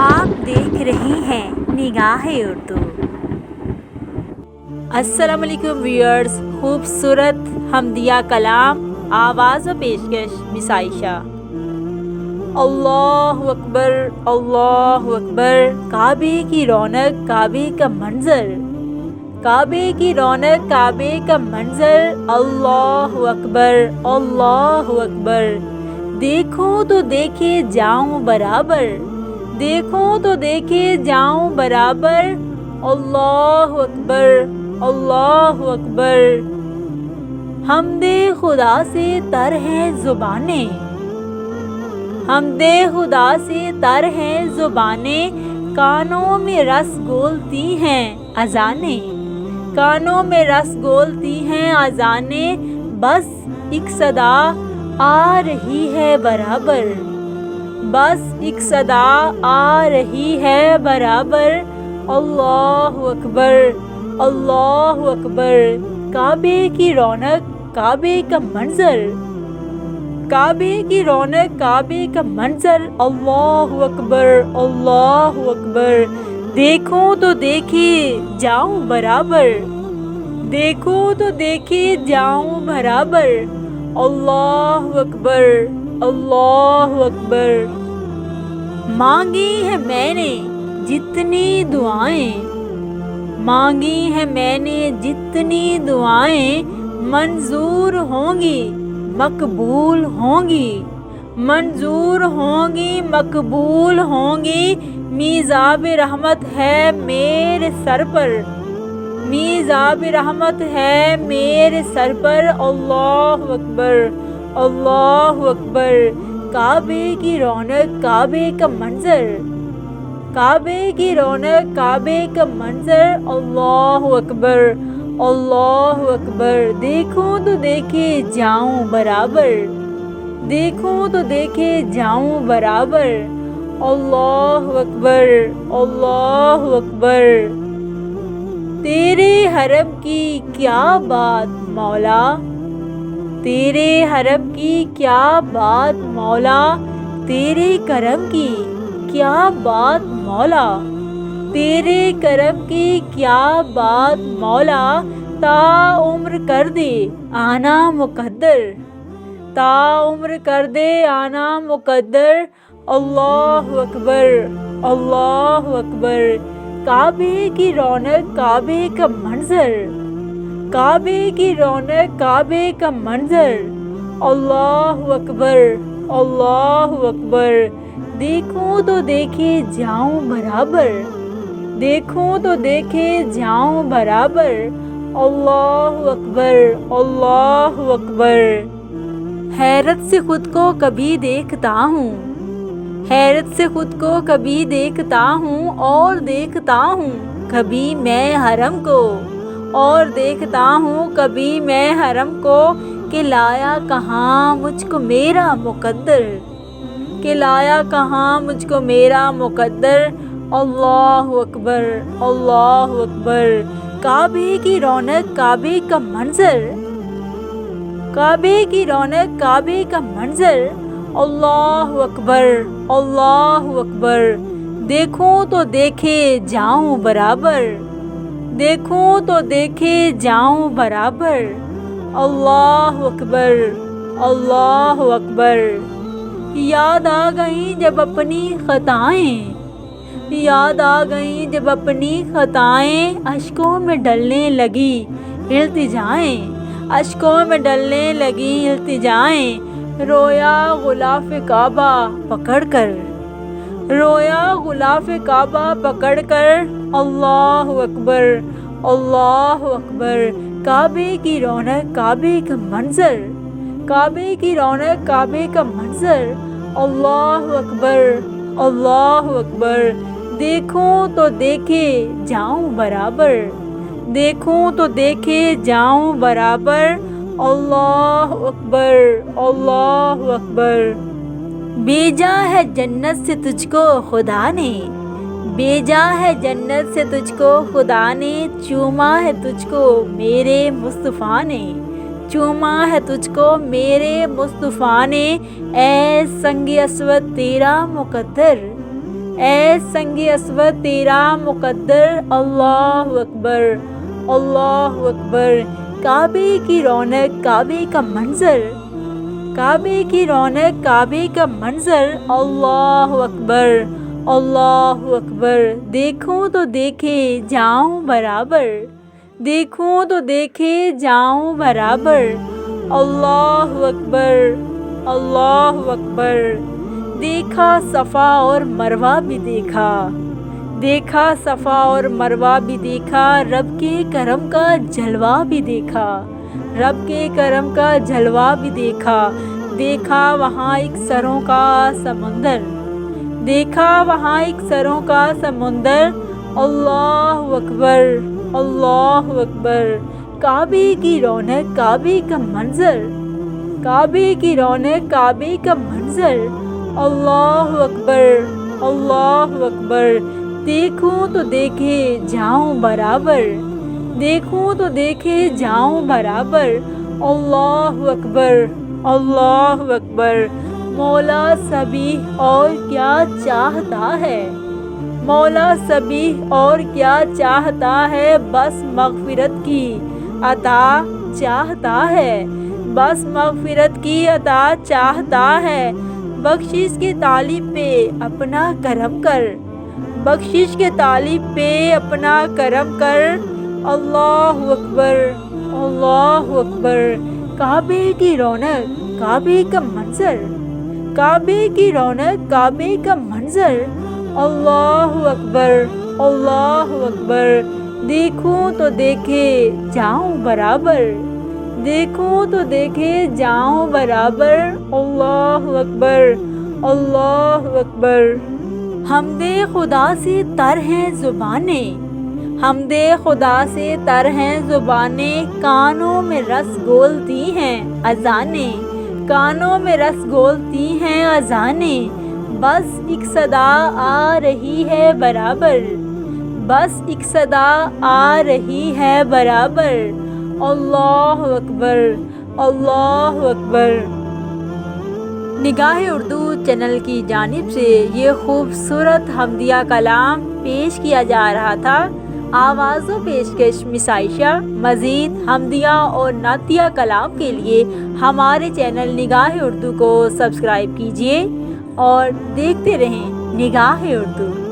آپ دیکھ رہے ہیں نگاہ اردو۔ السلام علیکم ویورز، خوبصورت حمدیہ کلام، آواز و پیشکش مس عائشہ۔ اللہ اکبر، اللہ اکبر، کعبے کی رونق، کعبے کا منظر، کعبے کی رونق، کعبے کا منظر، اللہ اکبر، اللہ اکبر، دیکھوں تو دیکھے جاؤں برابر، دیکھوں تو دیکھے جاؤں برابر، اللہ اکبر، اللہ اکبر۔ حمد خدا سے تر ہیں زبانیں، حمد خدا سے تر ہیں زبانیں، کانوں میں رس گھولتی ہیں اذانیں، کانوں میں رس گھولتی ہیں اذانیں، بس ایک صدا آ رہی ہے برابر، بس ایک صدا آ رہی ہے برابر، اللہ اکبر، اللہ اکبر، کعبے کی رونق، کعبے کا منظر، کعبے کی رونق، کعبے کا منظر، اللہ اکبر، اللہ اکبر، دیکھوں تو دیکھے جاؤں برابر، دیکھوں تو دیکھے جاؤں برابر، اللہ اکبر، اللہ اکبر۔ مانگی ہے میں نے جتنی دعائیں، مانگی ہے میں نے جتنی دعائیں، منظور ہوں گی مقبول ہوں گی، منظور ہوں گی مقبول ہوں گی، میزاب رحمت ہے میرے سر پر، میزاب رحمت ہے میرے سر پر، اللہ اکبر، اللہ اکبر، کعبے کی رونق، کعبے کا منظر، کعبے کی رونق، کعبے کا منظر، اللہ اکبر، اللہ اکبر، دیکھوں تو دیکھے جاؤں برابر، دیکھوں تو دیکھے جاؤں برابر، اللہ اکبر، اللہ اکبر۔ تیرے حرم کی کیا بات مولا، تیرے حرم کی کیا بات مولا، تیرے کرم کی کیا بات مولا، تیرے کرم کی کیا بات مولا، تا عمر کر دے آنا مقدر، تا عمر کر دے آنا مقدر، اللہ اکبر، اللہ اکبر، کعبے کی رونق، کعبے کا منظر، کعبے کی رونق، کعبے کا منظر، اللہ اکبر، اللہ اکبر، دیکھوں تو دیکھے جاؤں برابر، دیکھوں تو دیکھے جاؤں برابر، اللہ اکبر، اللہ اکبر۔ حیرت سے خود کو کبھی دیکھتا ہوں، حیرت سے خود کو کبھی دیکھتا ہوں، اور دیکھتا ہوں کبھی میں حرم کو، اور دیکھتا ہوں کبھی میں حرم کو، کہ لایا کہاں مجھ کو میرا مقدر، کہ لایا کہاں مجھ کو میرا مقدر، اللہ اکبر، اللہ اکبر، کعبے کی رونق، کعبے کا منظر، کعبے کی رونق، کعبے کا منظر، اللہ اکبر، اللہ اکبر، دیکھوں تو دیکھے جاؤں برابر، دیکھوں تو دیکھے جاؤں برابر، اللہ اکبر، اللہ اکبر۔ یاد آ گئیں جب اپنی خطائیں، یاد آ گئیں جب اپنی خطائیں، اشکوں میں ڈلنے لگی التجائیں، اشکوں میں ڈلنے لگی التجائیں، رویا غلاف کعبہ پکڑ کر، رویا غلاف کعبہ پکڑ کر، اللہ اکبر، اللہ اکبر، کعبے کی رونق، کعبے کا منظر، کعبے کی رونق، کعبے کا منظر، اللہ اکبر، اللہ اکبر، دیکھوں تو دیکھے جاؤں برابر، دیکھوں تو دیکھے جاؤں برابر، اللہ اکبر، اللہ اکبر۔ بھیجا ہے جنت سے تجھ کو خدا نے، بھیجا ہے جنت سے تجھ کو خدا نے، چوما ہے تجھ کو میرے مصطفیٰ نے، چوما ہے تجھ کو میرے مصطفیٰ نے، اے سنگ اسود تیرا مقدر، اے سنگ اسود تیرا مقدر، اللہ اکبر، اللہ اکبر۔ کعبے کی رونق، کعبے کا منظر، کعبے کی رونق، کعبے کا منظر، اللہ اکبر، اللہ اکبر۔ دیکھوں تو دیکھے جاؤں برابر، دیکھوں تو دیکھے جاؤں برابر، اللہ اکبر، اللہ اکبر۔ دیکھا صفا اور مروہ بھی دیکھا، دیکھا صفا اور مروہ بھی دیکھا، رب کے کرم کا جلوہ بھی دیکھا، رب کے کرم کا جلوہ بھی دیکھا۔ دیکھا وہاں ایک سروں کا سمندر، دیکھا وہاں ایک سروں کا سمندر، اللہ اکبر، اللہ اکبر۔ کعبے کی رونق، کعبے کا منظر، کعبے کی رونق، کعبے کا منظر، اللہ اکبر، اللہ اکبر۔ دیکھوں تو دیکھے جاؤں برابر، دیکھوں تو دیکھے جاؤں برابر، اللہ اکبر، اللہ اکبر۔ مولا سبیح اور کیا چاہتا ہے، مولا سبیح اور کیا چاہتا ہے، بس مغفرت کی عطا چاہتا ہے، بس مغفرت کی عطا چاہتا ہے۔ بخشش کے طالب پہ اپنا کرم کر، بخشش کے طالب پہ اپنا کرم کر، اللہ اکبر، اللہ اکبر۔ کعبے کی رونق، کعبے کا منظر، کعبے کی رونق، کعبے کا منظر، اللہ اکبر، اللہ اکبر۔ دیکھوں تو دیکھے جاؤں برابر، دیکھوں تو دیکھے جاؤں برابر، اللہ اکبر، اللہ اکبر۔ حمد خدا سے تر ہیں زبانیں، حمد خدا سے تر ہیں زبانیں، کانوں میں رس گھولتی ہیں اذانیں، کانوں میں رس گھولتی ہیں اذانیں، بس ایک صدا آ رہی ہے برابر، بس ایک صدا آ رہی ہے برابر، اللہ اکبر، اللہ اکبر۔ نگاہ اردو چینل کی جانب سے یہ خوبصورت حمدیہ کلام پیش کیا جا رہا تھا۔ آواز و پیشکش مسائشہ۔ مزید حمدیہ اور نعتیہ کلام کے لیے ہمارے چینل نگاہ اردو کو سبسکرائب کیجیے اور دیکھتے رہیں نگاہ اردو۔